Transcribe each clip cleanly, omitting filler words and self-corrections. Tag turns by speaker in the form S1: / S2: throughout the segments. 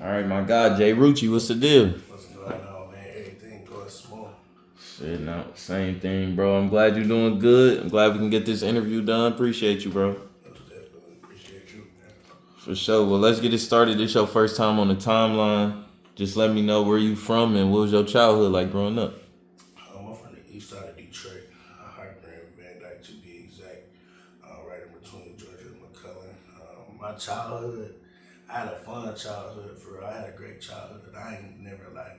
S1: All right, my God, Jay Rucci, what's the deal?
S2: What's going on, man? Everything going smooth.
S1: Shit, no, same thing, bro. I'm glad you're doing good. I'm glad we can get this interview done. Appreciate you, bro.
S2: Most definitely appreciate you, man.
S1: For sure. Well, let's get it started. This your first time on the timeline. Just let me know where you from and what was your childhood like growing up.
S2: I'm from the east side of Detroit, High Grand, Van Dyke to be exact, right in between Georgia and McCullen. My childhood, I had a fun childhood for real. I had a great childhood. I ain't never like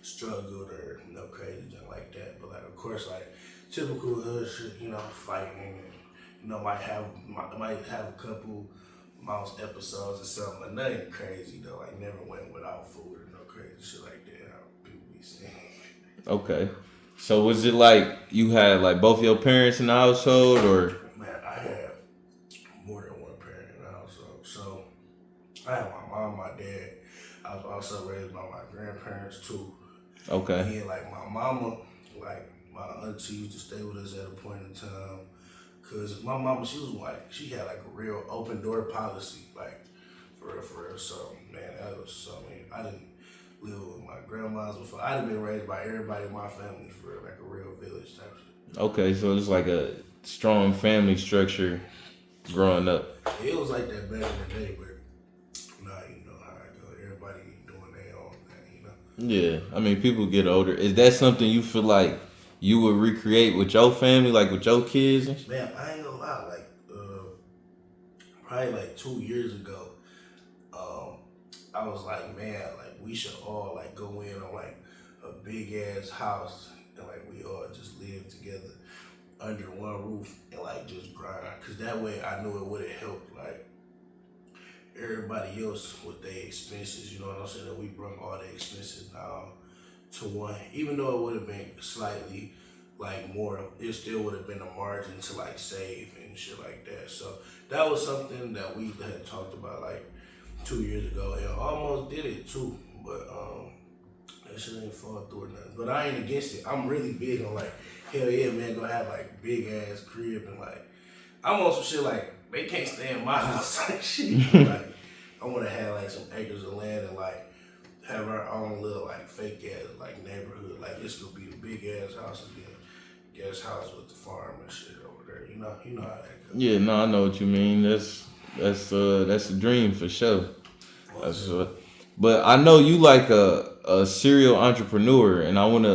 S2: struggled or no crazy junk like that. But like, of course, like typical hood shit, fighting and might have a couple mouse episodes or something, but nothing crazy though. Like never went without food or no crazy shit like that. How people be saying.
S1: Okay. So was it like you had like both your parents in the household or?
S2: Man, I had more than one parent in the household. So I had my mom, my dad. I was also raised by my grandparents too.
S1: Okay.
S2: And like my mama, like my auntie used to stay with us at a point in time. Cause my mama, she had like a real open door policy, like for real. So man, that was something. I didn't live with my grandmas before. I'd have been raised by everybody in my family for real, like a real village type shit.
S1: Okay, so it's like a strong family structure growing up.
S2: It was like that back in the day, but now you know how it goes. Everybody doing their own thing,
S1: Yeah, I mean, people get older. Is that something you feel like you would recreate with your family, like with your kids?
S2: Man, I ain't gonna lie. Like, probably like 2 years ago, I was like, man, like we should all like go in on like a big ass house and like we all just live together under one roof and like just grind. Cause that way I knew it would have helped like everybody else with their expenses. You know what I'm saying? That we brought all the expenses down to one. Even though it would have been slightly like more, it still would have been a margin to like save and shit like that. So that was something that we had talked about like 2 years ago and almost did it too. But that shit ain't fall through or nothing. But I ain't against it. I'm really big on like, hell yeah, man, gonna have like big ass crib and like I'm on some shit like they can't stay in my house like shit. Like I wanna have like some acres of land and like have our own little like fake ass like neighborhood. Like this could be the big ass house and then guest house with the farm and shit over there. You know how that goes.
S1: Yeah, no, I know what you mean. That's a dream for sure. That's but I know you like a serial entrepreneur, and I wanna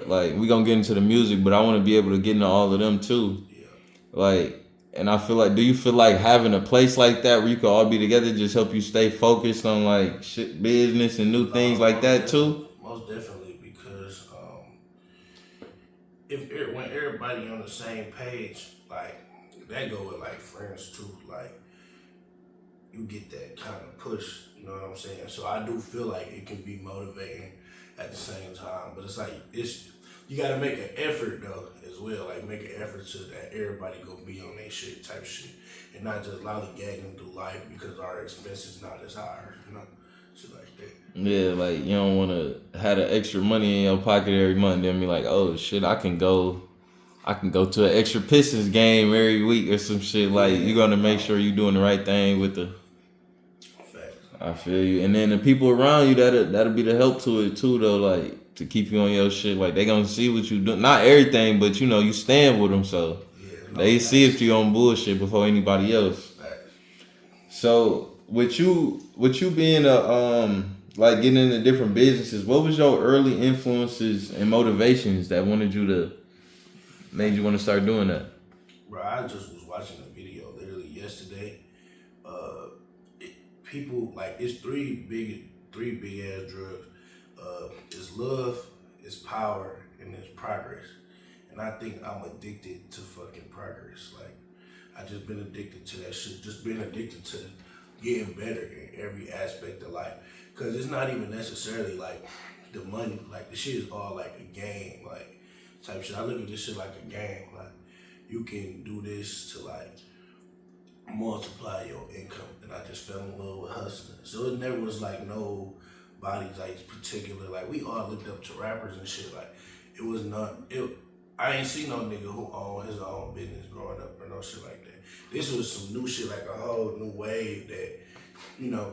S1: like we gonna get into the music, but I wanna be able to get into all of them too.
S2: Yeah.
S1: Like, and I feel like, do you feel like having a place like that where you could all be together just help you stay focused on like shit, business and new things like that too?
S2: Most definitely, because when everybody on the same page, like that go with like friends too. Like you get that kind of push. You know what I'm saying? So I do feel like it can be motivating at the same time, but it's like you gotta make an effort though as well. Like make an effort so that everybody gonna be on their shit type shit, and not just lollygagging through life because our expenses not as high. Shit like that.
S1: Yeah, like you don't want to have the extra money in your pocket every month, then be like, oh shit, I can go to an extra Pistons game every week or some shit. Like you're gonna make sure you're doing the right thing with the.
S2: Fact.
S1: I feel you, and then the people around you that'll be the help to it too, though. Like to keep you on your shit. Like they gonna see what you do, not everything, but you stand with them, so they see if you on bullshit before anybody else.
S2: Fact.
S1: So with you being a like getting into different businesses, what was your early influences and motivations that made you want to start doing that?
S2: Bro, I just was watching a video literally yesterday. People like it's three big ass drugs. It's love, it's power, and it's progress. And I think I'm addicted to fucking progress. Like I just been addicted to that shit. Just been addicted to getting better in every aspect of life. Cause it's not even necessarily like the money. Like the shit is all like a game, like type shit. I look at this shit like a game. Like you can do this to like multiply your income, and I just fell in love with hustling. So it never was like no body like particular. Like we all looked up to rappers and shit. Like it was not. I ain't seen no nigga who owned his own business growing up or no shit like that. This was some new shit, like a whole new wave that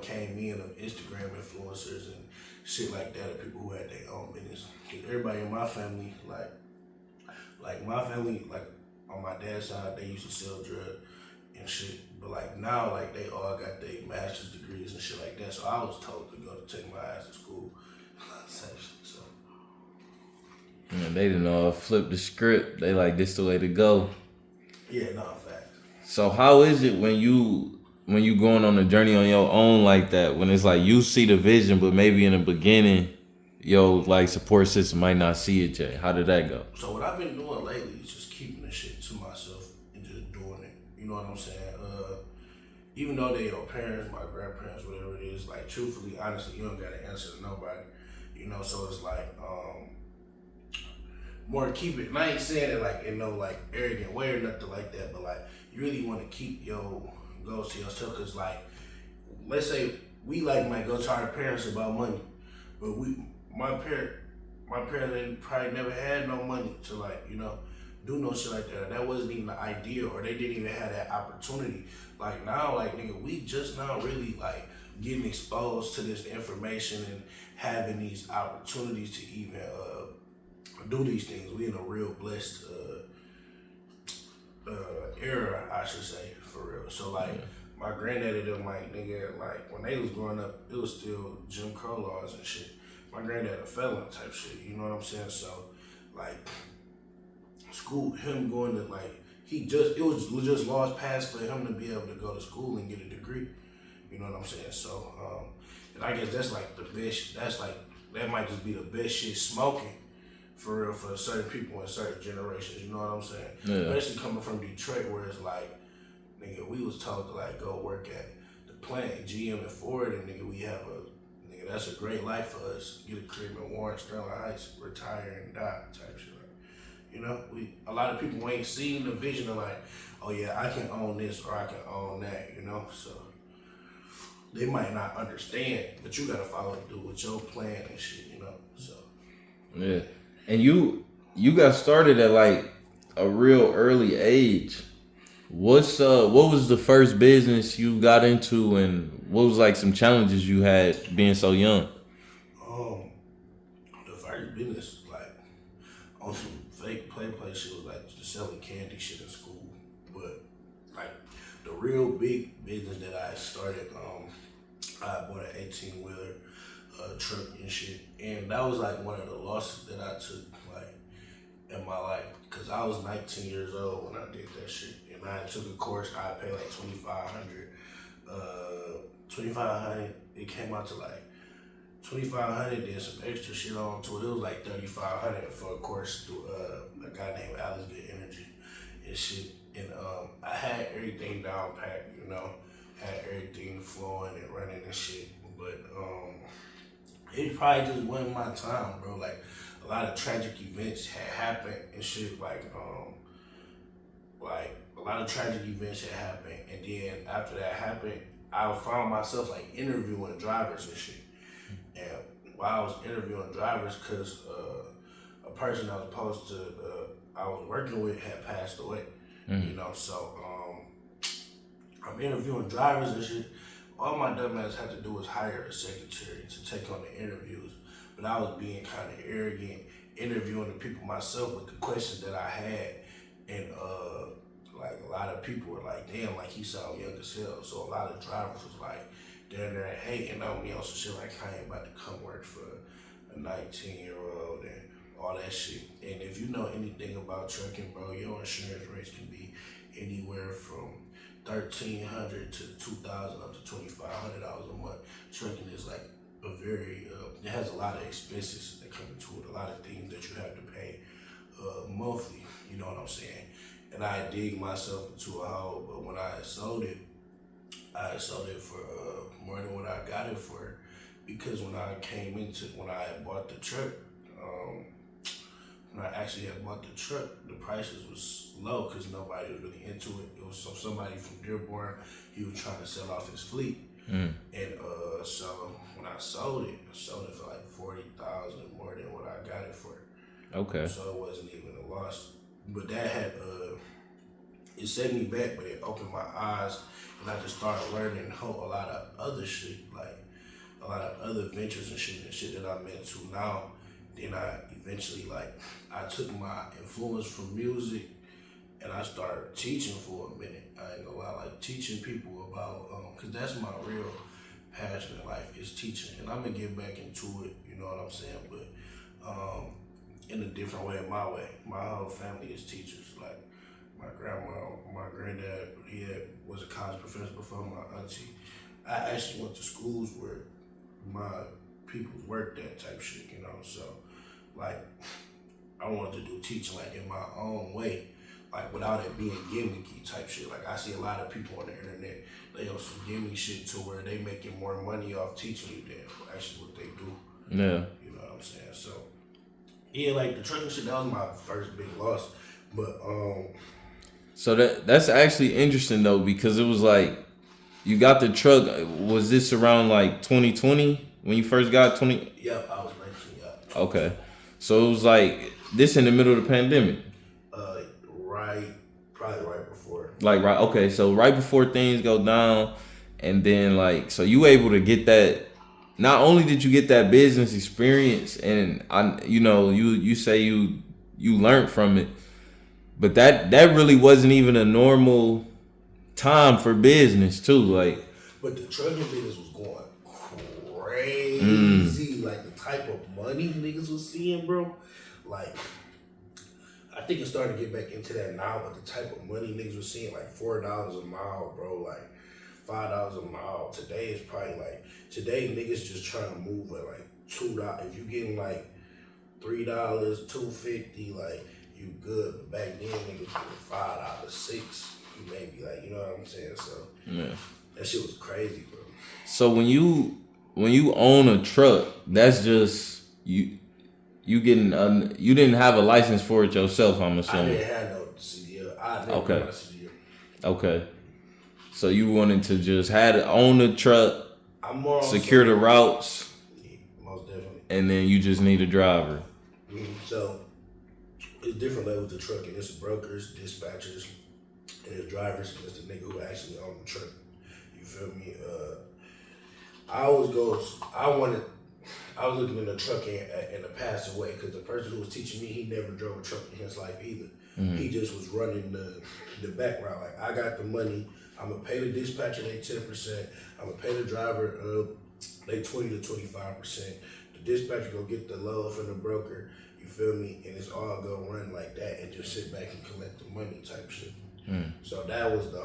S2: came in of Instagram influencers and shit like that, of people who had their own business. Everybody in my family, like my family, like on my dad's side, they used to sell drugs and shit. But like now, like they all got their master's degrees and shit like that. So I was told to go to take my ass to school. So
S1: And they didn't flip the script. They like, this the way to go.
S2: yeah, no, fact.
S1: So how is it when you going on a journey on your own like that? When it's like you see the vision, but maybe in the beginning, your like support system might not see it yet. How did that go?
S2: So what I've been doing lately is just keeping the shit to myself and just doing it. You know what I'm saying? Even though they your parents, my grandparents, whatever it is, like truthfully, honestly, you don't gotta answer to nobody. So it's like more keep it. And I ain't saying it like in no like arrogant way or nothing like that, but like you really want to keep your goals to yourself. Cause like, let's say we like might go to our parents about money, but my parents they probably never had no money to like do no shit like that. That wasn't even the idea, or they didn't even have that opportunity. Like now, like nigga, we just now really like getting exposed to this information and having these opportunities to even do these things. We in a real blessed era, I should say, for real. So like my granddaddy them like nigga, like when they was growing up, it was still Jim Crow laws and shit. My granddad a felon type shit, you know what I'm saying? So like school, him going to like it was just laws passed for him to be able to go to school and get a degree. You know what I'm saying? So and I guess that's like the best. That might just be the best shit smoking. For real, for certain people in certain generations, you know what I'm saying?
S1: Yeah.
S2: Especially coming from Detroit, where it's like, nigga, we was told to like go work at the plant, GM and Ford, and nigga, that's a great life for us. Get a crib in Warren, Sterling Heights, retire and die type shit. A lot of people ain't seen the vision of like, oh yeah, I can own this or I can own that, so they might not understand, but you gotta follow through with your plan and shit, so.
S1: Yeah. And you got started at like a real early age. What was the first business you got into, and what was like some challenges you had being so young?
S2: The first business, like on some fake play shit, was like just selling candy shit in school. But like the real big business that I started, I bought an 18-wheeler truck and shit, and that was like one of the losses that I took like in my life, because I was 19 years old when I did that shit, and I took a course. I paid like $2,500. It came out to like $2,500. Then some extra shit on to it. It was like $3,500 for a course through a guy named Alice Good Energy and shit. And I had everything down packed, had everything flowing and running and shit, but it probably just wasn't my time, bro. Like a lot of tragic events had happened and shit. Like a lot of tragic events had happened, and then after that happened, I found myself like interviewing drivers and shit. And while I was interviewing drivers, cause a person I was working with had passed away. So I'm interviewing drivers and shit. All my dumb ass had to do was hire a secretary to take on the interviews. But I was being kind of arrogant, interviewing the people myself with the questions that I had. And like a lot of people were like, damn, like he sound young as hell. So a lot of drivers was like, down there hating on me on some shit like I ain't about to come work for a 19-year-old and all that shit. And if you know anything about trucking, bro, your insurance rates can be anywhere from $1,300 to $2,000 up to $2,500 a month. Trucking is like a very it has a lot of expenses that come into it, a lot of things that you have to pay monthly. You know what I'm saying? And I dig myself into a hole, but when I sold it for more than what I got it for, because when I had bought the truck, when I actually had bought the truck, the prices was low because nobody was really into it. It was somebody from Dearborn. He was trying to sell off his fleet, and so when I sold it for like $40,000 more than what I got it for.
S1: Okay.
S2: So it wasn't even a loss, but that had it set me back, but it opened my eyes, and I just started learning a lot of other shit, like a lot of other ventures and shit that I'm into now. Then I eventually I took my influence from music and I started teaching for a minute. I ain't gonna lie, like teaching people about, cause that's my real passion in life is teaching, and I'm gonna get back into it. You know what I'm saying? But in a different way, my way. My whole family is teachers. Like my grandma, my granddad, was a college professor before my auntie. I actually went to schools where my people worked that type shit, you know. So like I wanted to do teaching like in my own way, like without it being gimmicky type shit. Like I see a lot of people on the internet, they on some gimmick shit to where they making more money off teaching you than actually what they do.
S1: Yeah.
S2: You know what I'm saying? So yeah, like the trucking shit, that was my first big loss. But
S1: So that's actually interesting though, because it was like you got the truck. Was this around like 2020 when you first got 20?
S2: Yep, I was 19. Yeah.
S1: Okay, so it was like this in the middle of the pandemic.
S2: Probably right before.
S1: Like right, okay, so right before things go down, and then like so you able to get that. Not only did you get that business experience, and you say you learned from it, but that really wasn't even a normal time for business too. Like,
S2: but the trucking business was going crazy. Like the type of money niggas was seeing, bro. Like I think it started to get back into that now, but the type of money niggas was seeing, like $4 a mile, bro, like $5 a mile. Today is probably like niggas just trying to move at like $2. If you getting like $3, $2.50, like you good. But back then niggas getting $5, $6. Maybe like, you know what I'm saying? So
S1: yeah.
S2: That shit was crazy, bro.
S1: So when you own a truck, that's just you getting you didn't have a license for it yourself, I'm assuming.
S2: I didn't have no CDL. I didn't have my CDL.
S1: Okay. So you wanted to just own the truck, secure the routes.
S2: Yeah, most definitely.
S1: And then you just need a driver.
S2: So it's different levels of trucking. It's brokers, dispatchers, and it's drivers, and it's the nigga who actually own the truck. You feel me? I was looking in the truck in a passive way, because the person who was teaching me, he never drove a truck in his life either. He just was running the background. Like, I got the money, I'm gonna pay the dispatcher they 10%, I'm gonna pay the driver they 20 to 25%. The dispatcher go get the load from the broker, you feel me? And it's all gonna run like that, and just sit back and collect the money type shit. So that was the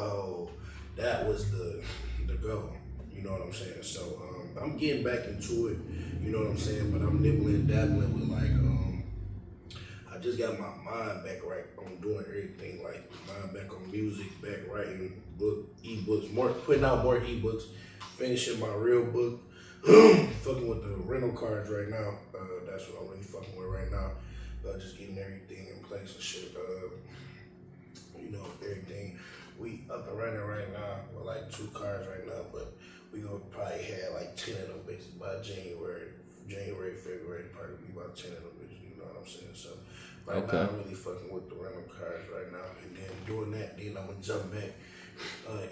S2: goal. You know what I'm saying? So I'm getting back into it, you know what I'm saying? But I'm nibbling, dabbling with I just got my mind back right on doing everything, like mind back on music, back writing ebooks, putting out more ebooks, finishing my real book, fucking with the rental cars right now. That's what I'm really fucking with right now. Just getting everything in place and shit. Everything. We up and running right now with like 2 cars right now, but we gonna probably have like 10 of them bitches by January, February, probably be about 10 of them bitches, you know what I'm saying? So right now I'm really fucking with the rental cars right now, and then doing that, then I'm gonna jump back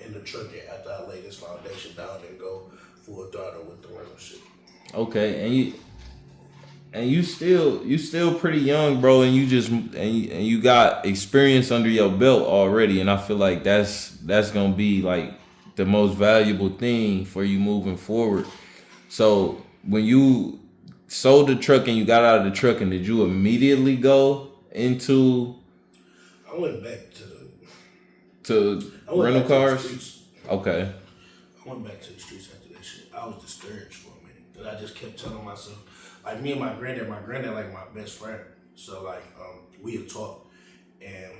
S2: in the truck after I lay this foundation down and go full throttle with the rental shit.
S1: Okay, and you still pretty young, bro, and you got experience under your belt already, and I feel like that's gonna be like the most valuable thing for you moving forward. So when you sold the truck and you got out of the truck, and did you immediately go into?
S2: I went back
S1: to rental cars. Okay.
S2: I went back to the streets after that shit. I was discouraged for a minute, because I just kept telling myself, like me and my granddad like my best friend. So like we would talk and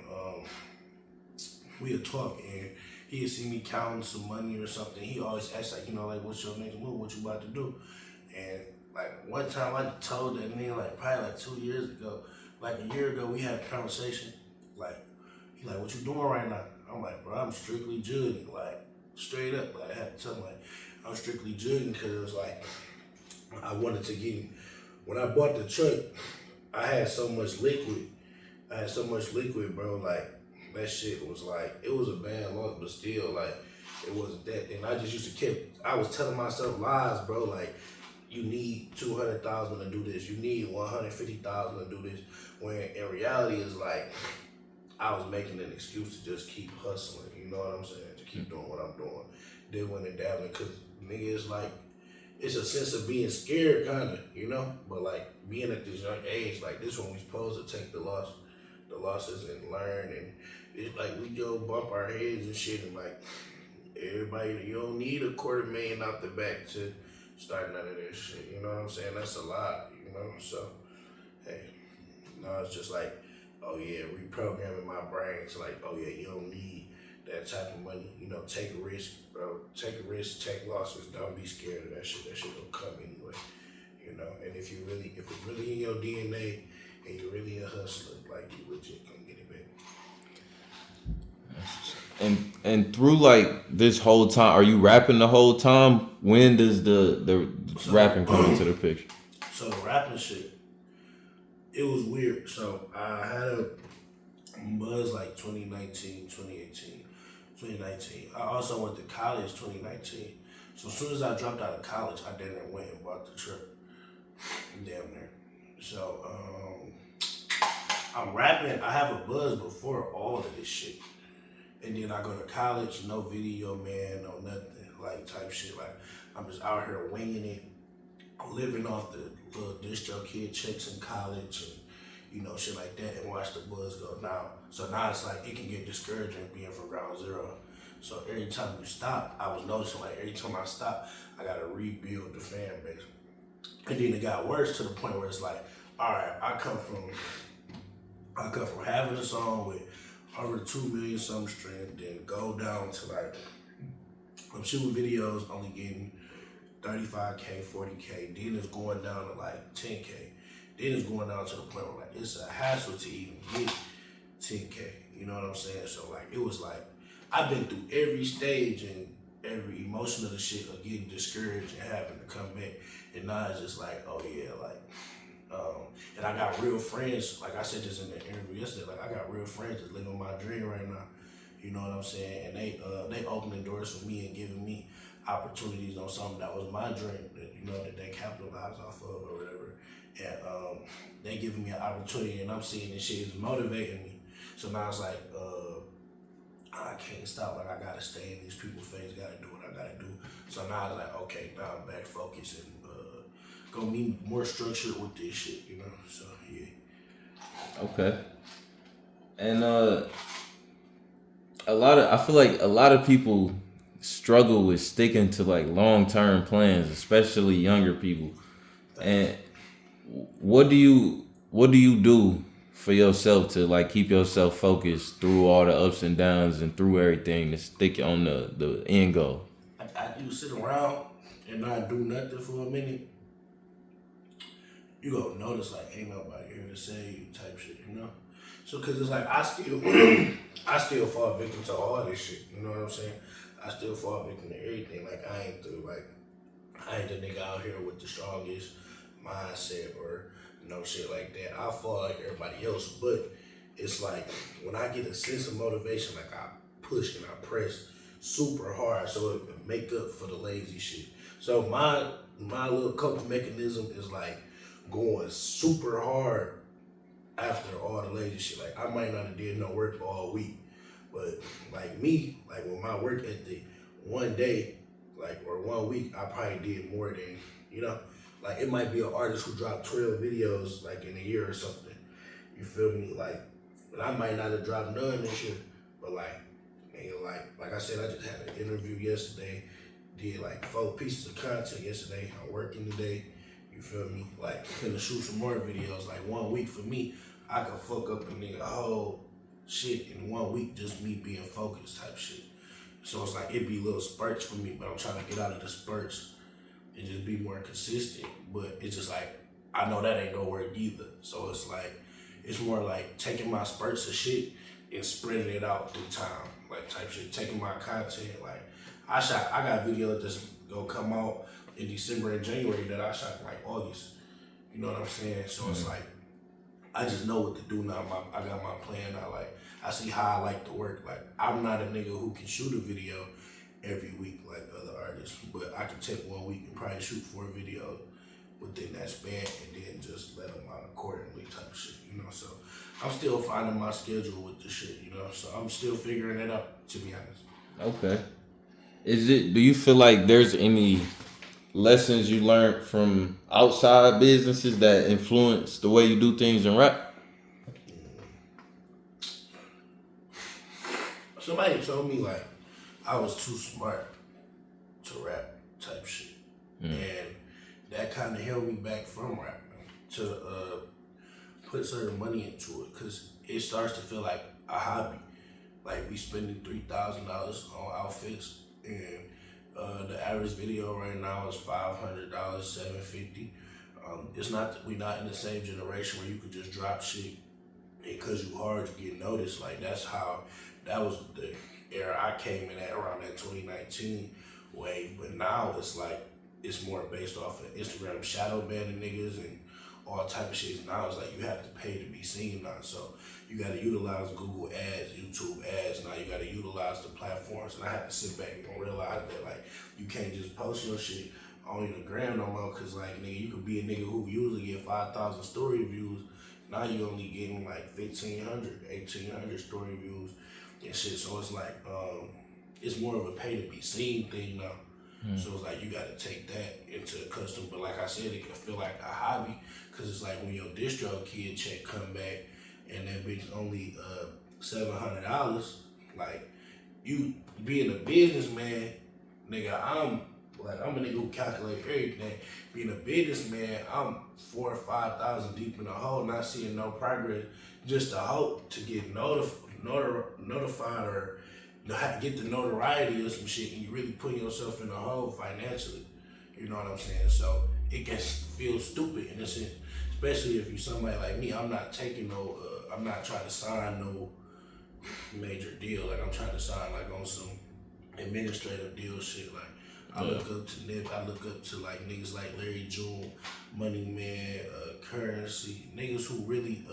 S2: he'd see me counting some money or something. He always asked like, what's your next move? What you about to do? And like one time I told that nigga, like probably like 2 years ago, like a year ago, we had a conversation. Like he like, what you doing right now? I'm like, bro, I'm strictly jugging, like straight up. Like I had to tell him, like I'm strictly jugging, because like I wanted to get. When I bought the truck, I had so much liquid, bro. Like that shit was like, it was a bad luck, but still, like, it wasn't that. And I just used to I was telling myself lies, bro, like, you need 200,000 to do this. You need 150,000 to do this. When in reality, it's like I was making an excuse to just keep hustling. You know what I'm saying? To keep doing what I'm doing. Then when it dabbling, cause nigga, it's like it's a sense of being scared, kinda, you know. But like being at this young age, like this when we supposed to take the losses and learn, and it's like we go bump our heads and shit, and like everybody, you don't need $250,000 out the back to start none of this shit. You know what I'm saying? That's a lot, you know? So, hey, no, it's just like, oh yeah, reprogramming my brain to like, oh yeah, you don't need that type of money. You know, take a risk, bro. Take a risk, take losses. Don't be scared of that shit. That shit will come anyway. You know, and if it's really in your DNA and you're really a hustler, like you legit gonna get it back.
S1: And through like this whole time, are you rapping the whole time? When does the rapping come into the picture?
S2: So the rapping shit, it was weird. So I had a buzz like 2019, 2018, 2019. I also went to college 2019. So as soon as I dropped out of college, I then went and bought the truck. Damn near. So I'm rapping. I have a buzz before all of this shit. And then I go to college, no video, man, no nothing, like type shit. Like I'm just out here winging it, living off the little distro kid checks in college and you know shit like that, and watch the buzz go now. So now it's like it can get discouraging being from ground zero. So every time you stop, I was noticing like every time I stop, I gotta rebuild the fan base. And then it got worse to the point where it's like, all right, I come from having a song with over 2 million some streams, then go down to like, I'm shooting videos only getting 35K, 40K, then it's going down to like 10K. Then it's going down to the point where like it's a hassle to even get 10K. You know what I'm saying? So like it was like I've been through every stage and every emotion of the shit of getting discouraged and having to come back. And now it's just like, oh yeah, like and I got real friends, like I said this in the interview yesterday, like I got real friends that's living my dream right now. You know what I'm saying? And they opening doors for me and giving me opportunities on something that was my dream that you know that they capitalize off of or whatever. And they giving me an opportunity and I'm seeing this shit is motivating me. So now it's like I can't stop, like I gotta stay in these people's face, gotta do what I gotta do. So now it's like, okay, now I'm back focused and gonna be more structured with this shit, you know? So yeah.
S1: Okay. And I feel like a lot of people struggle with sticking to like long-term plans, especially younger people. And what do you do for yourself to like keep yourself focused through all the ups and downs and through everything to stick on the end goal?
S2: I do sit around and not do nothing for a minute. You gonna notice like ain't nobody here to save you type shit, you know? So cause it's like I still fall victim to all this shit, you know what I'm saying? I still fall victim to everything. Like I ain't the nigga out here with the strongest mindset or no shit like that. I fall like everybody else, but it's like when I get a sense of motivation, like I push and I press super hard so it make up for the lazy shit. So my little coping mechanism is like going super hard after all the lazy shit. Like I might not have did no work all week, but like me, like with my work ethic, one day, like or 1 week, I probably did more than, you know, like it might be an artist who dropped 12 videos like in a year or something. You feel me? Like, but I might not have dropped none this year, but like, nigga, like I said, I just had an interview yesterday, did like 4 pieces of content yesterday. I'm working today. You feel me? Like, gonna shoot some more videos. Like 1 week for me, I could fuck up a nigga whole shit in 1 week, just me being focused type shit. So it's like, it'd be little spurts for me, but I'm trying to get out of the spurts and just be more consistent. But it's just like, I know that ain't gonna work either. So it's like, it's more like taking my spurts of shit and spreading it out through time. Like type shit, taking my content, like, I got videos that's gonna come out in December and January that I shot in like August. You know what I'm saying? So it's like I just know what to do now. I got my plan now. Like I see how I like to work. Like I'm not a nigga who can shoot a video every week like other artists, but I can take 1 week and probably shoot 4 videos within that span and then just let them out accordingly type of shit, you know. So I'm still finding my schedule with the shit, you know. So I'm still figuring it out, to be honest.
S1: Okay. Do you feel like there's any lessons you learned from outside businesses that influence the way you do things in rap?
S2: Somebody told me like I was too smart to rap type shit. And that kind of held me back from rapping to put certain money into it, because it starts to feel like a hobby. Like we spending $3,000 on outfits, and the average video right now is $500, $750. It's not, we not in the same generation where you could just drop shit and cause you hard to get noticed. Like that was the era I came in at around that 2019 wave. But now it's like, it's more based off of Instagram shadow banning niggas and all type of shit. Now it's like you have to pay to be seen now. So you gotta utilize Google ads, YouTube ads. Now you gotta utilize the platforms. And I had to sit back and realize that like you can't just post your shit on your gram no more, cause like nigga, you could be a nigga who usually get 5,000 story views. Now you only getting like 1,500, 1,800 story views and shit. So it's like it's more of a pay to be seen thing now. So it's like you got to take that into custom. But like I said, it can feel like a hobby, because it's like when your distro kid check come back and that bitch only $700. Like you being a businessman, nigga, I'm a nigga who calculate everything. Being a businessman, I'm 4,000 or 5,000 deep in the hole, not seeing no progress. Just to hope to get notified or get the notoriety or some shit, and you really put yourself in a hole financially. You know what I'm saying? So it can feel stupid in a sense, especially if you're somebody like me. I'm not taking I'm not trying to sign no major deal. Like I'm trying to sign like on some administrative deal shit. Like I look up to Nip, I look up to like niggas like Larry June, Money Man, Currency, niggas who really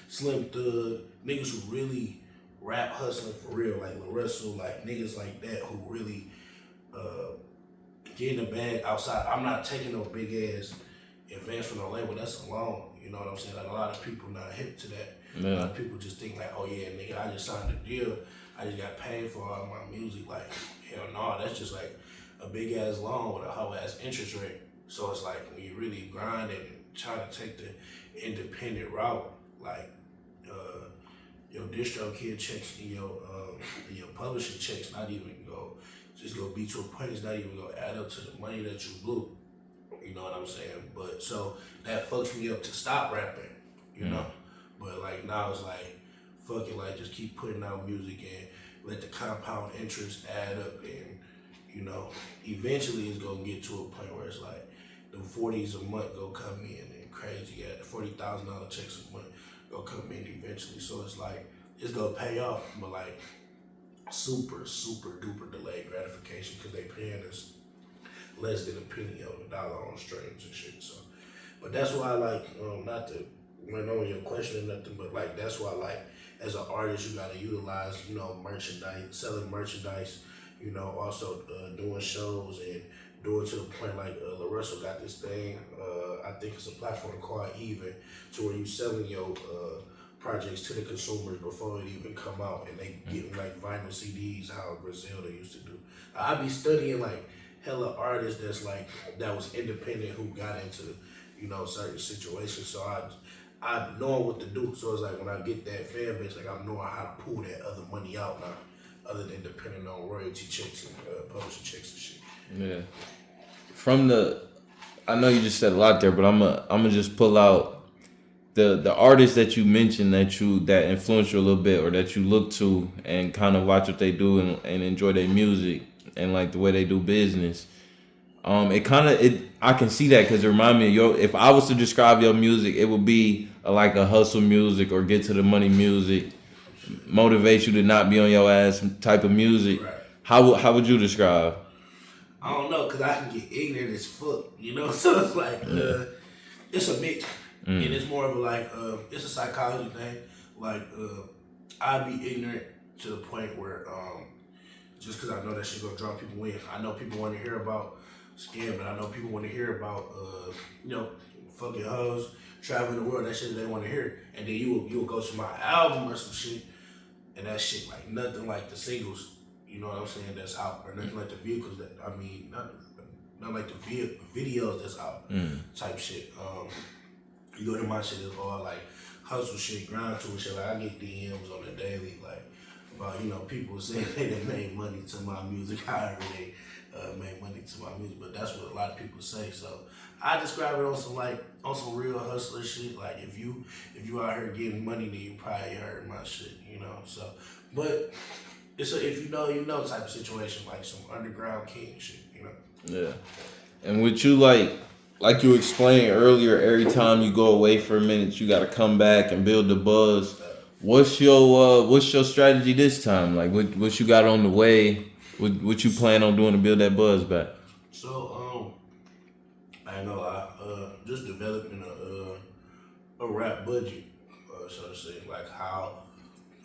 S2: Slim Thug, niggas who really rap hustling for real, like LaRussell, like niggas like that who really get in the bag outside. I'm not taking no big ass advance from no label. That's a loan. You know what I'm saying? Like a lot of people not hip to that.
S1: Yeah.
S2: A lot of people just think like, oh yeah, nigga, I just signed a deal. I just got paid for all my music. Like, hell no, that's just like a big ass loan with a whole ass interest rate. So it's like when you really grind and try to take the independent route, like your distro kid checks and your publishing checks not even go be to a point, it's not even gonna add up to the money that you blew. You know what I'm saying? But so that fucks me up to stop rapping, you know? But like now it's like, fuck it, like just keep putting out music and let the compound interest add up, and you know, eventually it's gonna get to a point where it's like the 40s a month go come in and crazy at $40,000 checks a month go come in eventually. So it's like it's gonna pay off, but like super duper delayed gratification, because they paying us less than a penny of a dollar on streams and shit. So, but that's why I like not to run on your question or nothing, but like that's why like as an artist you gotta utilize merchandise, selling merchandise, also doing shows and doing to the point like LaRussell got this thing. I think it's a platform called Even, to where you selling your projects to the consumers before it even come out, and they getting like vinyl CDs how Griselda used to do. I be studying like hella artists that was independent who got into certain situations. So I know what to do. So it's like when I get that fan base, like I'm knowing how to pull that other money out now, other than depending on royalty checks and publishing checks and shit.
S1: Yeah. I know you just said a lot there, but I'm gonna just pull out the artists that you mentioned that influence you a little bit, or that you look to and kind of watch what they do and enjoy their music and like the way they do business. I can see that, because it reminds me of if I was to describe your music, it would be like a hustle music or get to the money music, motivate you to not be on your ass type of music.
S2: Right.
S1: How would you describe?
S2: I don't know, cause I can get ignorant as fuck, So it's like it's a mix. And it's more of a like it's a psychology thing. Like I'd be ignorant to the point where just because I know that shit gonna draw people in. I know people want to hear about scamming. I know people want to hear about fucking hoes traveling the world. That shit they want to hear. And then you will go to my album or some shit, and that shit like nothing like the singles. You know what I'm saying? That's out, or nothing like the vehicles that not like the videos that's out type shit. You go to my shit, it's all like hustle shit, grind to shit. Like I get DMs on the daily, like about people saying they done made money to my music, however they made money to my music. But that's what a lot of people say. So I describe it on some real hustler shit. Like if you out here getting money, then you probably heard my shit, So, but it's a if you know type of situation, like some underground king shit,
S1: Yeah. And with you like you explained earlier, every time you go away for a minute, you got to come back and build the buzz. What's your strategy this time? Like what you got on the way? What you plan on doing to build that buzz back?
S2: So I ain't gonna lie, just developing a rap budget, so to say, like how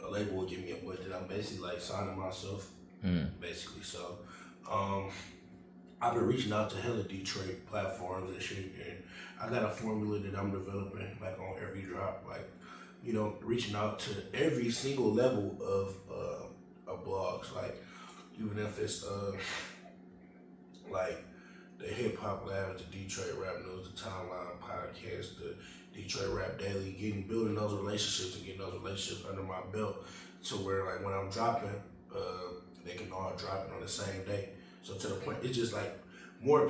S2: a label will give me a budget. I'm basically like signing myself, basically. So I've been reaching out to hella Detroit platforms and shit, and I got a formula that I'm developing like on every drop, like reaching out to every single level of blogs, like even if it's like the Hip Hop Labs, the Detroit Rap News, the Timeline Podcast, the Detroit Rap Daily, building those relationships and getting those relationships under my belt to where like when I'm dropping, they can all drop it on the same day. So to the point, it's just like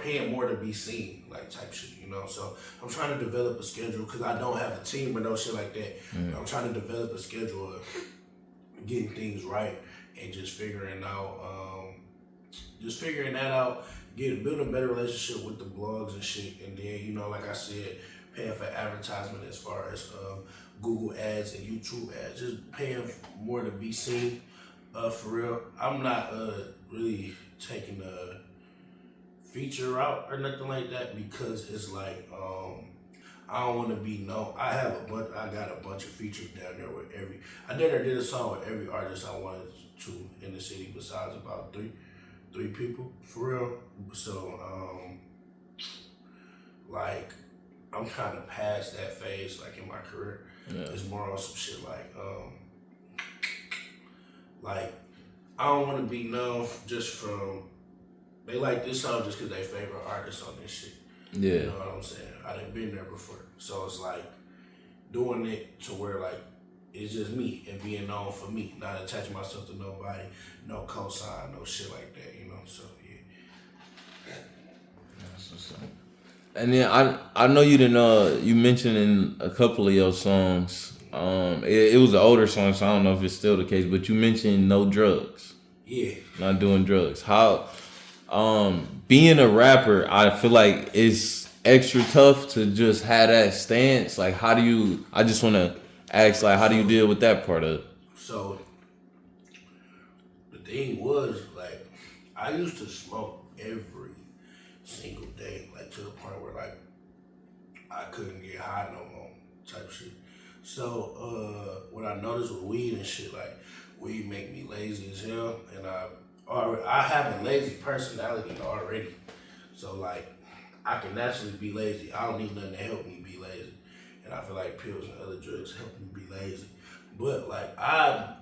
S2: paying more to be seen, like type shit, So I'm trying to develop a schedule because I don't have a team or no shit like that. I'm trying to develop a schedule of getting things right and just figuring that out, building a better relationship with the blogs and shit, and then like I said, paying for advertisement as far as Google ads and YouTube ads, just paying more to be seen. For real, I'm not really taking a feature route or nothing like that because it's like I don't want to be known. I got a bunch of features down there with I did a song with every artist I wanted to in the city besides about three people for real. So like I'm kind of past that phase like in my career. It's more on some shit like I don't want to be known just from they like this song just because they favorite artists on this shit.
S1: Yeah.
S2: You know what I'm saying? I done been there before. So it's like doing it to where like it's just me and being known for me, not attaching myself to nobody, no cosign, no shit like that, So yeah.
S1: That's what's up. And then I know you didn't you mentioned in a couple of your songs, it was an older song, so I don't know if it's still the case, but you mentioned no drugs.
S2: Yeah.
S1: Not doing drugs. How being a rapper, I feel like it's extra tough to just have that stance. Like I just wanna ask like how do you deal with that part of it?
S2: So the thing was like I used to smoke every single day, like to the point where like I couldn't get high no more type shit. So what I noticed with weed and shit, like weed make me lazy as hell, and I have a lazy personality already. So like I can naturally be lazy. I don't need nothing to help me be lazy. And I feel like pills and other drugs help me be lazy. But like I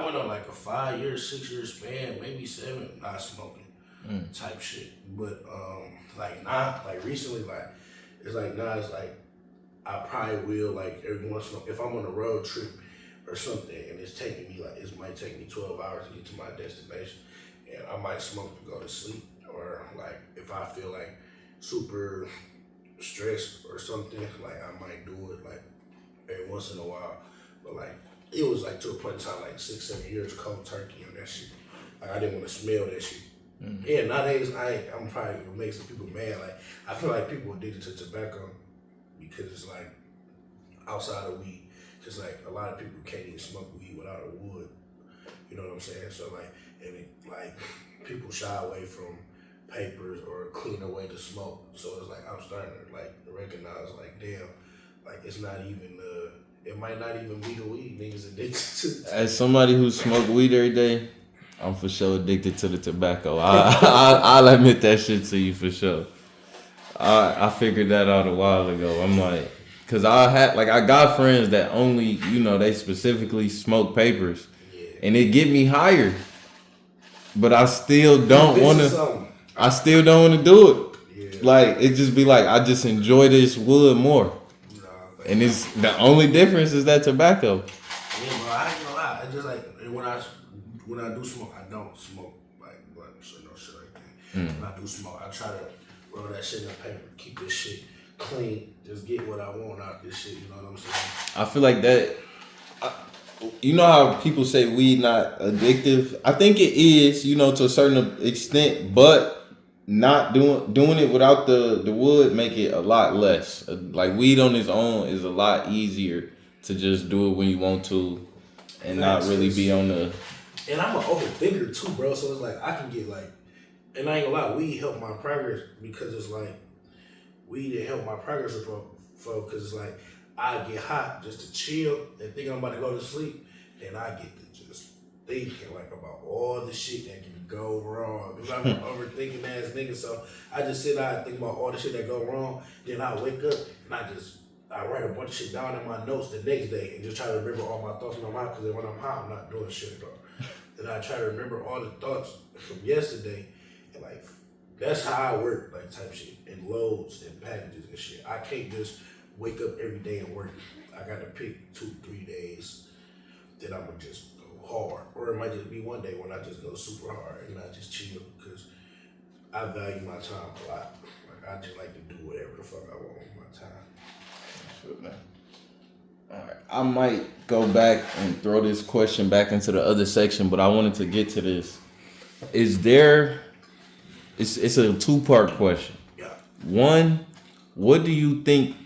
S2: went on like a 5-year, 6-year span, maybe 7, not smoking type shit. But like now, like recently, like it's like now it's like I probably will like every once in a while if I'm on a road trip or something and it's taking me like it might take me 12 hours to get to my destination and I might smoke to go to sleep, or like if I feel like super stressed or something, like I might do it like every once in a while. But like it was like to a point in time like 6-7 years cold turkey on that shit. Like I didn't want to smell that shit. Yeah, nowadays I'm probably gonna make some people mad. Like I feel like people addicted to tobacco because it's like outside of weed. Cause like a lot of people can't even smoke weed without a wood. You know what I'm saying? So like, and it, like people shy away from papers or clean away to smoke. So it's like I'm starting to like recognize like damn, Like it's not even it might not even be the weed niggas addicted to.
S1: As somebody who smoke weed every day, I'm for sure addicted to the tobacco. I'll admit that shit to you for sure. I figured that out a while ago. I'm like, cause I got friends that only they specifically smoke papers,
S2: Yeah.
S1: and it get me higher, but I still don't want to. I still don't want to do it.
S2: Yeah.
S1: Like it just be like I just enjoy this wood more, and it's the only difference is that tobacco.
S2: Yeah, bro, I ain't gonna lie. It's just like when I do smoke, I don't smoke like blunts or no shit like that. When I do smoke, I try to roll that shit in the paper, keep this shit clean, just get what I want out this shit. You know what I'm saying?
S1: I feel like that. You know how people say weed not addictive? I think it is, to a certain extent, but not doing it without the wood make it a lot less. Like weed on its own is a lot easier to just do it when you want to, and not really be on the.
S2: And I'm an overthinker too, bro. So it's like I can get like, and I ain't gonna lie, weed helped my progress because it's like weed didn't help my progress for because it's like I get hot just to chill and think I'm about to go to sleep, then I get to just thinking like about all the shit that can go wrong. Because I'm an overthinking ass nigga, so I just sit out and think about all the shit that go wrong. Then I wake up and I write a bunch of shit down in my notes the next day and just try to remember all my thoughts in my mind because when I'm high, I'm not doing shit at all. And I try to remember all the thoughts from yesterday and like that's how I work, like type shit, and loads and packages and shit. I can't just wake up every day and work. I gotta pick 2-3 days that I'm gonna just go hard, or it might just be one day when I just go super hard and I just chill because I value my time a lot. Like I just like to do whatever the fuck I want with my time.
S1: Alright, I might go back and throw this question back into the other section, but I wanted to get to this. Is there? It's a 2-part question.
S2: Yeah.
S1: One, what do you think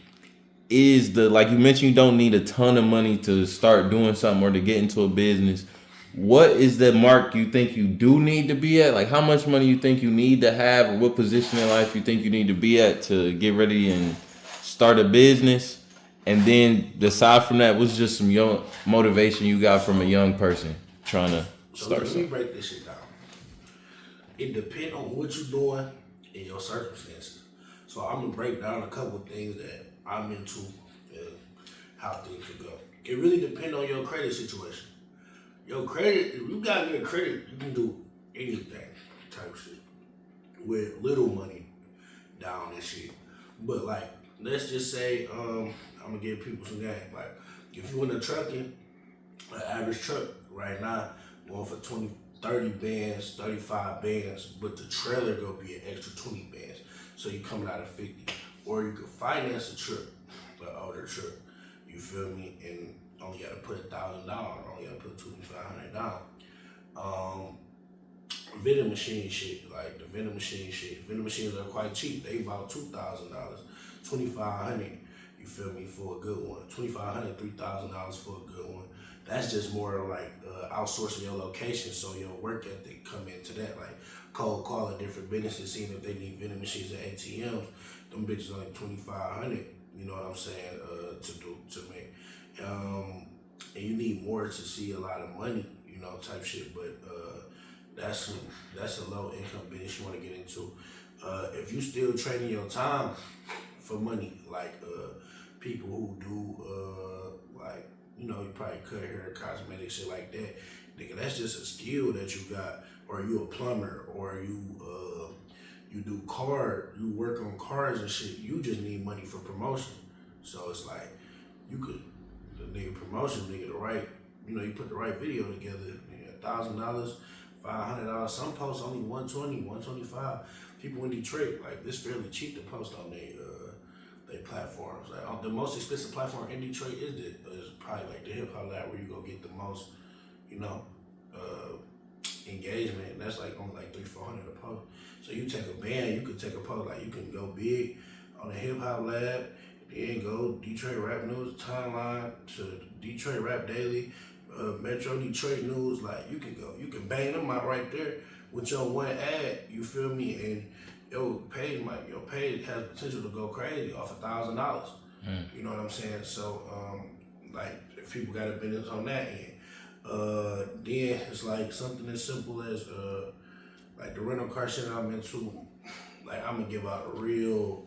S1: is like you mentioned you don't need a ton of money to start doing something or to get into a business. What is the mark you think you do need to be at? Like how much money you think you need to have, or what position in life you think you need to be at to get ready and start a business? And then aside from that, what's just some young motivation you got from a young person trying to start
S2: Let me
S1: something?
S2: break this shit down. It depends on what you're doing and your circumstances. So I'm gonna break down a couple of things that I'm into and how things could go. It really depends on your credit situation. Your credit, if you got good credit, you can do anything type shit with little money down and shit. But like, let's just say, I'm gonna give people some game. Like, if you in a trucking, an average truck right now going for 20, 30 bands, 35 bands, but the trailer gonna be an extra 20 bands. So you coming out of 50. Or you could finance a truck, an older truck, you feel me, and only gotta put $1,000 down, only gotta put $2,500 down. Vending machine shit, like the vending machines are quite cheap. They about $2,000, $2,500, you feel me, for a good one. $2,500, $3,000 for a good one. That's just more like outsourcing your location, so your work ethic come into that. Like cold calling different businesses, seeing if they need vending machines and ATMs. Them bitches like $2,500. You know what I'm saying? To make, and you need more to see a lot of money. You know, type shit. But that's a low income business you want to get into. If you still trading your time for money, like people who do like, you probably cut hair, cosmetic shit like that. Nigga, that's just a skill that you got, or you a plumber, or you you work on cars and shit. You just need money for promotion. So it's like you could the nigga promotion nigga the right, you put the right video together, $1,000, $500. Some posts only $120, $125. People in Detroit, like, it's fairly cheap to post on their platforms. Like the most expensive platform in Detroit is probably like the Hip Hop Lab, where you go get the most, engagement. And that's like only like $300-$400 a post. So you take a band, you could take a post, like you can go big on the Hip Hop Lab, then go Detroit Rap News timeline to Detroit Rap Daily, Metro Detroit News. Like you can bang them out right there with your one ad. You feel me? And your page has potential to go crazy off $1,000. You know what I'm saying? So, like, if people got a business on that end. Then it's like something as simple as like the rental car shit I'm into. Like, I'm gonna give out a real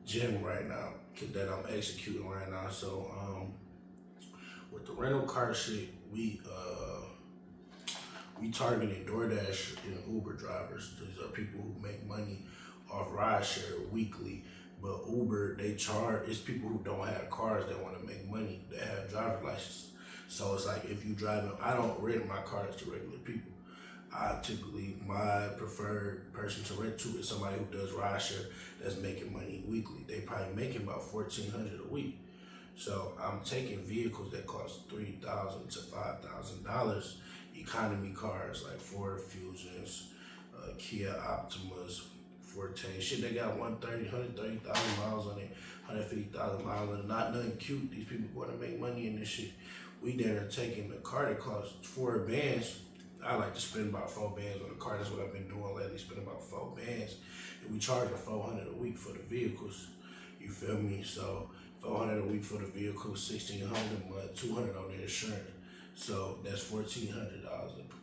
S2: gem right now that I'm executing right now. So with the rental car shit, we targeting DoorDash and Uber drivers. These are people who make money off rideshare weekly. But Uber, they charge, it's people who don't have cars that want to make money, that have driver's license. So it's like if you driving, I don't rent my cars to regular people. My preferred person to rent to is somebody who does rideshare that's making money weekly. They probably making about $1,400 a week. So I'm taking vehicles that cost $3,000 to $5,000, economy cars like Ford Fusions, Kia Optimas, Forte, shit they got 130,000 miles on it, 150,000 miles on it. Not nothing cute. These people want to make money in this shit. We there taking the car that costs $4 bands. I like to spend about $4 on the car. That's what I've been doing lately. Spend about $4 bands, and we charge $400 a week for the vehicles. You feel me? So $400 a week for the vehicle, $1,600 a month, $200 on the insurance. So that's $1,400.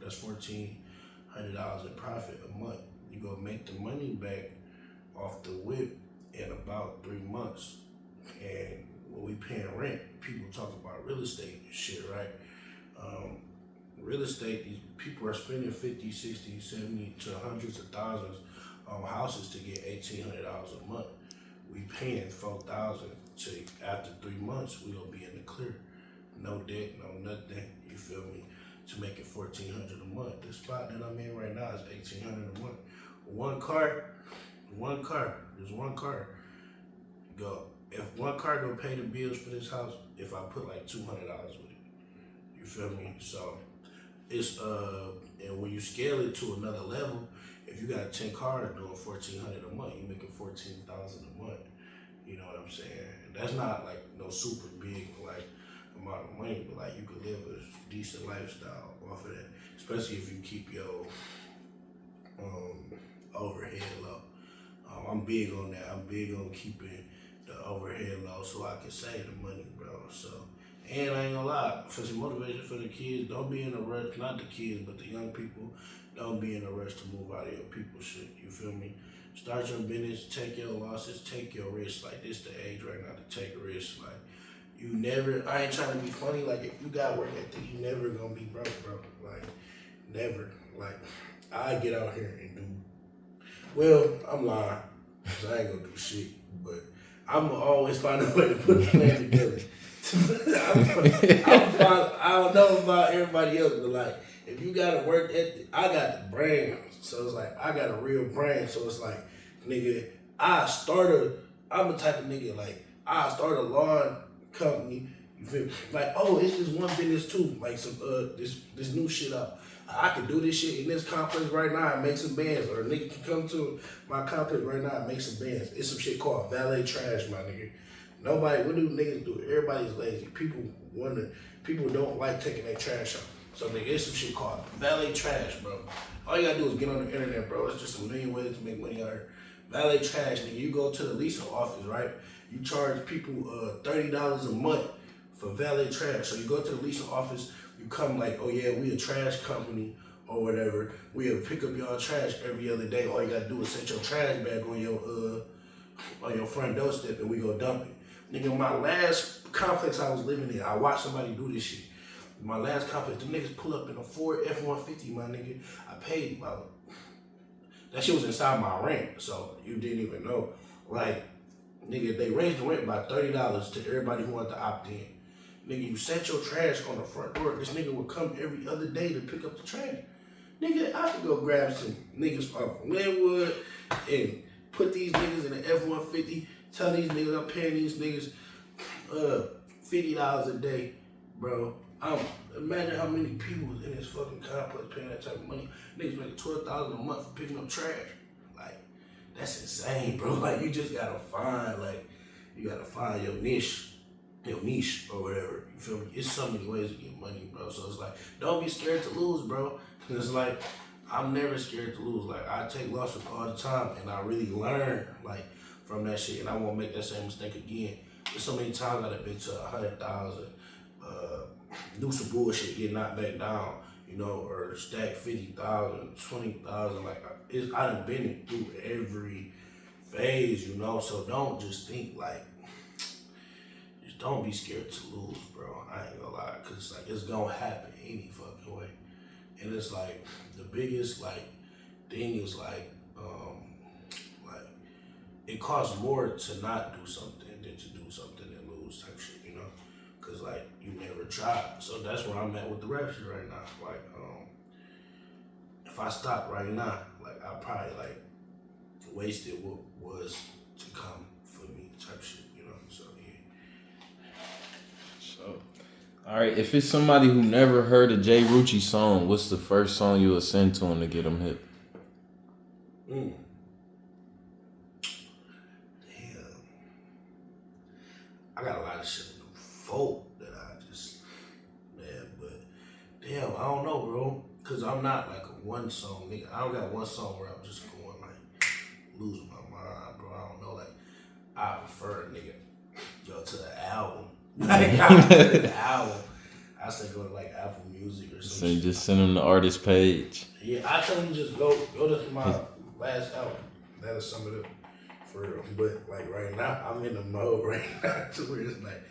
S2: That's $1,400 in profit a month. You gonna make the money back off the whip in about 3 months. And when we paying rent, people talk about real estate and shit, right? Real estate, these people are spending 50, 60, 70 to hundreds of thousands on houses to get $1,800 a month. We paying $4,000 to, after 3 months, we gonna be in the clear. No debt, no nothing, you feel me? To make it $1,400 a month. The spot that I'm in right now is $1,800 a month. One car, there's one car. Go. If one car gonna pay the bills for this house, if I put like $200 with it, you feel me? So it's and when you scale it to another level, if you got 10 cars doing $1,400 a month, you making $14,000 a month. You know what I'm saying? And that's not like no super big like amount of money, but like you could live a decent lifestyle off of that, especially if you keep your overhead low. I'm big on that. I'm big on keeping the overhead low so I can save the money, bro. So, and I ain't gonna lie, for some motivation for the kids, don't be in a rush, not the kids, but the young people, don't be in a rush to move out of your people shit, you feel me? Start your business, take your losses, take your risks. Like, this the age right now to take risks. Like, you never, I ain't trying to be funny, like, if you got work ethic, you never gonna be broke, bro. Like, never. Like, I get out here and do, well, I'm lying, cause I ain't gonna do shit, but I'm gonna always find a way to put the plan together. I don't know about everybody else, but like, if you got a work ethic, I got the brain. So it's like, I got a real brain. So it's like, nigga, I'm the type of nigga, like, I start a lawn company, you feel me? Like, oh, it's this one business too, like some, this new shit up. I can do this shit in this complex right now and make some bands, or a nigga can come to my complex right now and make some bands. It's some shit called Valet Trash, my nigga. Nobody, what do niggas do? Everybody's lazy. People don't like taking their trash out. So nigga, it's some shit called Valet Trash, bro. All you gotta do is get on the internet, bro. It's just a million ways to make money out here. Valet Trash, nigga, you go to the leasing office, right? You charge people $30 a month for valet trash. So you go to the leasing office, you come like, oh yeah, we a trash company or whatever. We'll pick up your trash every other day. All you gotta do is set your trash bag on your front doorstep and we go dump it. Nigga, my last complex I was living in, I watched somebody do this shit. My last complex, the niggas pull up in a Ford F-150, my nigga. I paid about, that shit was inside my rent, so you didn't even know. Like, nigga, they raised the rent by $30 to everybody who wanted to opt in. Nigga, you set your trash on the front door. This nigga would come every other day to pick up the trash. Nigga, I could go grab some niggas off Linwood and put these niggas in the F-150, tell these niggas I'm paying these niggas $50 a day, bro. Imagine how many people was in this fucking complex paying that type of money. Niggas making $12,000 a month for picking up trash. Like, that's insane, bro. Like, you just gotta find, your niche or whatever. You feel me? It's so many ways to get money, bro. So it's like, don't be scared to lose, bro. Cause it's like, I'm never scared to lose. Like, I take losses all the time, and I really learn, like, from that shit, and I won't make that same mistake again. so many times I've been to 100,000, do some bullshit, get knocked back down, you know, or stack 50,000, 20,000. Like I done been through every phase, you know. So don't just think like, just don't be scared to lose, bro. I ain't gonna lie, cause like it's gonna happen any fucking way. And it's like the biggest like thing is like it costs more to not do something than to do something and lose type shit, you know? Cause like you never tried. So that's where I'm at with the rap shit right now. Like, if I stopped right now, like I probably like wasted what was to come for me type shit, you know? So yeah.
S1: So, all right, if it's somebody who never heard a Jay Rucci song, what's the first song you would send to him to get him hip?
S2: Damn. I got a lot of shit to do folk that I just, man, but damn, I don't know, bro. Cause I'm not like a one song nigga. I don't got one song where I'm just going like losing my mind, bro. I don't know, like I prefer a nigga go to the album. Like I to the album. I say go to like Apple Music or something.
S1: So you just send him the artist page.
S2: Yeah, I tell him just go to my last album. That'll sum it up. For real. But like right now, I'm in the mode right now to where it's like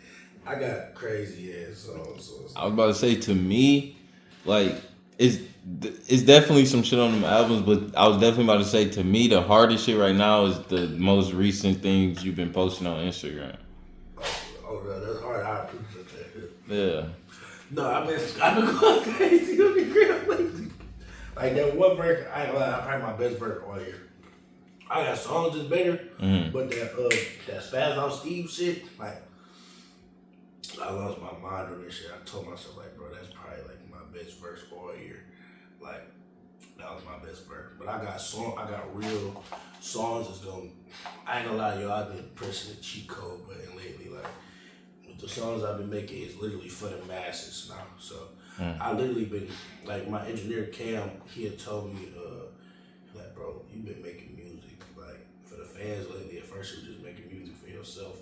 S2: I got crazy ass songs. So
S1: I was about to say, to me, like it's definitely some shit on them albums, but I was definitely about to say, to me, the hardest shit right now is the most recent things you've been posting on Instagram.
S2: Oh, that's hard. I appreciate that.
S1: Yeah.
S2: No, I've been going crazy on the gram lately. Like that one verse, I ain't gonna lie, probably my best verse all year. I got songs that's better, but that Spaz on Steve shit, like I lost my mind on this shit. I told myself like, bro, that's probably like my best verse all year. Like that was my best verse. But I got real songs that's gonna. I ain't gonna lie, yo, I've been pressing the cheat code button lately. Like with the songs I've been making is literally for the masses now. So I literally been like my engineer Cam. He had told me like, bro, you been making music like for the fans lately. At first, you were just making music for yourself.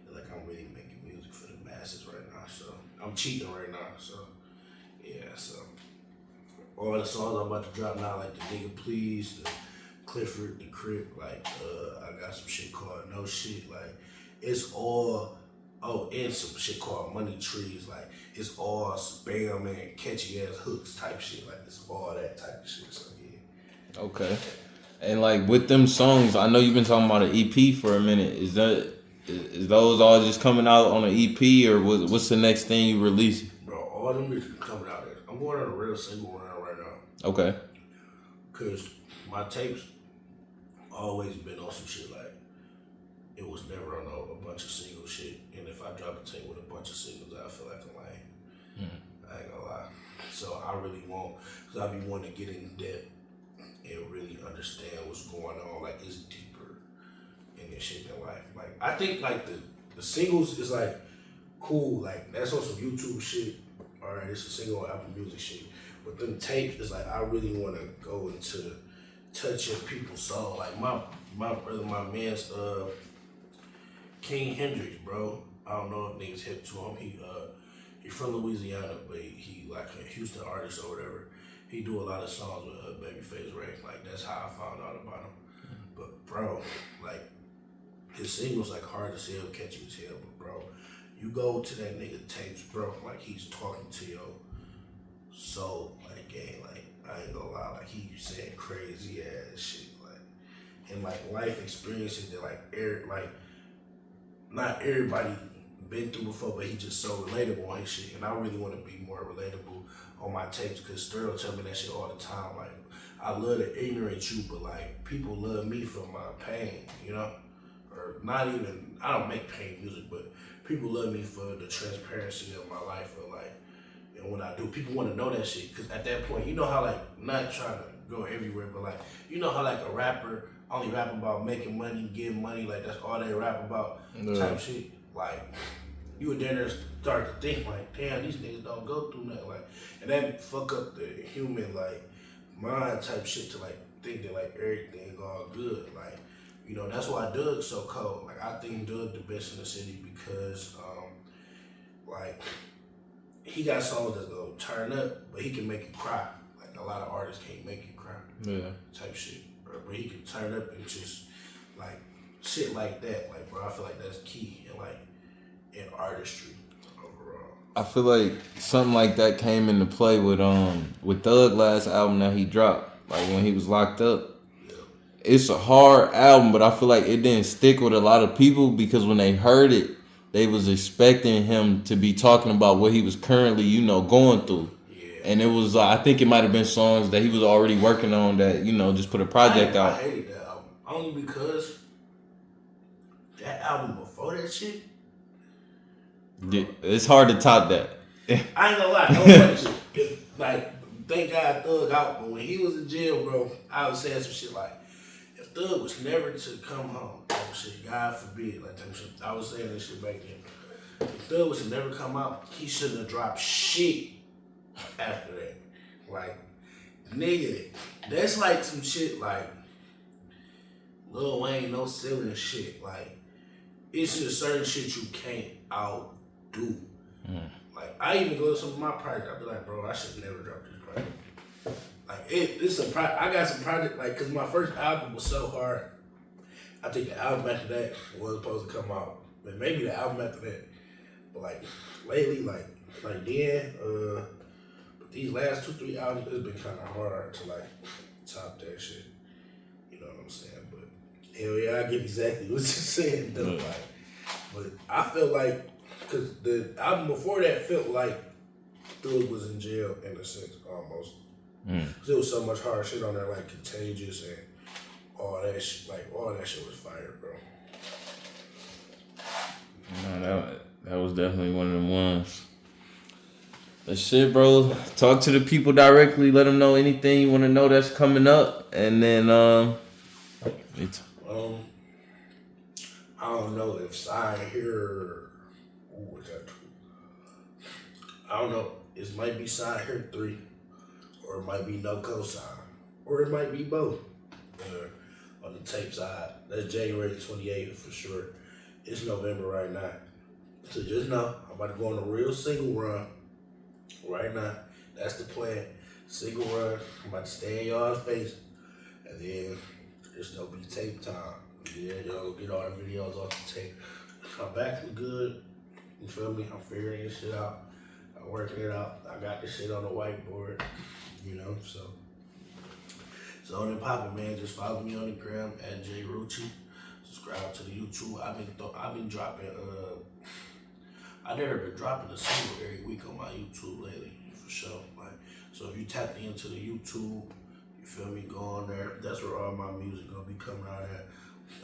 S2: And like, I'm really making music for the masses right now. So I'm cheating right now. So yeah. So all the songs I'm about to drop now, like the Nigga Please, the Clifford, the Crip. Like I got some shit called No Shit. Like it's all. Oh, and some shit called Money Trees. Like it's all spam and catchy ass hooks type shit. Like it's all that type of shit. So yeah.
S1: Okay. And like with them songs, I know you've been talking about an EP for a minute. Is those all just coming out on an EP, or what's the next thing you release?
S2: Bro, all them bitches coming out there. I'm going on a real single run right now.
S1: Okay.
S2: Cause my tapes always been on some shit like it was never on a bunch of single shit. And if I drop a tape with a bunch of singles, I feel like I'm lame. I ain't gonna lie. So I really want, cause I be wanting to get in depth and really understand what's going on. Like it's deeper in this shit than life. Like I think like the singles is like cool. Like that's on some YouTube shit. All right, it's a single on Apple Music shit. But them tapes is like I really want to go into touching people's soul. Like my brother, my man's King Hendrix, bro. I don't know if niggas hip to him. He from Louisiana, but he like a Houston artist or whatever. He do a lot of songs with Babyface Ray. Like that's how I found out about him. But bro, like his singles like hard as hell, catchy as hell. But bro, you go to that nigga tapes, bro. Like he's talking to your soul, like gang. Like I ain't gonna lie, like he saying crazy ass shit, like and like life experiences that like not everybody been through before, but he just so relatable on his shit. And I really want to be more relatable on my tapes because Sterl tell me that shit all the time. Like, I love the ignorant you, but like, people love me for my pain, you know? Or not even, I don't make pain music, but people love me for the transparency of my life or like, and what I do. People want to know that shit because at that point, you know how like, not trying to go everywhere, but like, you know how like a rapper only rap about making money, getting money, like that's all they rap about type shit. Like, you would then start to think like, damn, these niggas don't go through nothing. Like, and that fuck up the human like mind type shit to like think that like everything all good. Like, That's why Doug's so cold. Like I think Doug the best in the city because like he got songs that's gonna turn up, but he can make you cry. Like a lot of artists can't make you cry.
S1: Yeah.
S2: Type shit. But he can turn up and just like shit like that. Like bro, I feel like that's key in artistry overall.
S1: I feel like something like that came into play with Thug last album that he dropped, like when he was locked up. It's a hard album, but I feel like it didn't stick with a lot of people because when they heard it, they was expecting him to be talking about what he was currently, going through.
S2: Yeah.
S1: And it was, I think it might have been songs that he was already working on that, just put a project out.
S2: I hated that album. Only because that album before that shit.
S1: It's hard to top that.
S2: I ain't gonna lie, no shit. Like, thank God Thug out, but when he was in jail, bro, I was saying some shit like, if Thug was never to come home, type shit, God forbid, like type shit. I was saying this shit back then. If Thug was to never come out, he shouldn't have dropped shit after that. Like, nigga, that's like some shit like Lil Wayne, no ceiling shit. Like, it's just certain shit you can't outdo. Like, I even go to some of my projects, I be like, bro, I should never drop this project. Like, I got some project, like, cause my first album was so hard. I think the album after that was supposed to come out, but maybe the album after that. But like lately, like then, but these last 2-3 albums, it's been kind of hard to like top that shit. You know what I'm saying? But hell yeah, I get exactly what you're saying though. Like, but I feel like, cause the album before that felt like Thug was in jail in a sense almost. Cause there was so much hard shit on there, like Contagious and all that shit. Like all that shit was fire, bro.
S1: No, that was definitely one of them ones. But shit, bro. Talk to the people directly. Let them know anything you want to know that's coming up, and then
S2: I don't know if Sign Here. Ooh, is that true? I don't know. It might be Sign Here 3. Or it might be no cosign. Or it might be both. On the tape side. That's January 28th for sure. It's November right now. So just know, I'm about to go on a real single run right now. That's the plan. Single run. I'm about to stay in y'all's face. And then it's gonna be tape time. Yeah, y'all get all the videos off the tape. I'm back to good. You feel me? I'm figuring this shit out. I'm working it out. I got this shit on the whiteboard. So on and poppin', man. Just follow me on the gram at Rucci. Subscribe to the YouTube. I've been dropping. I never been dropping a single every week on my YouTube lately, for sure. Like, so if you tap into the YouTube, you feel me? Go on there. That's where all my music gonna be coming out at,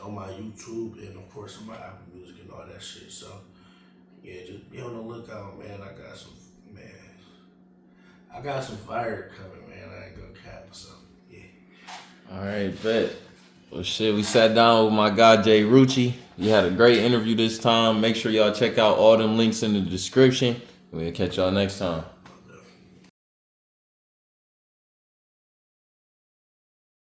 S2: on my YouTube and of course on my Apple Music and all that shit. So yeah, just be on the lookout, man. I got some fire coming, man. I ain't gonna cap, so yeah.
S1: All right, bet. Well, shit, we sat down with my guy, Rucci. You had a great interview this time. Make sure y'all check out all them links in the description. We'll catch y'all next time.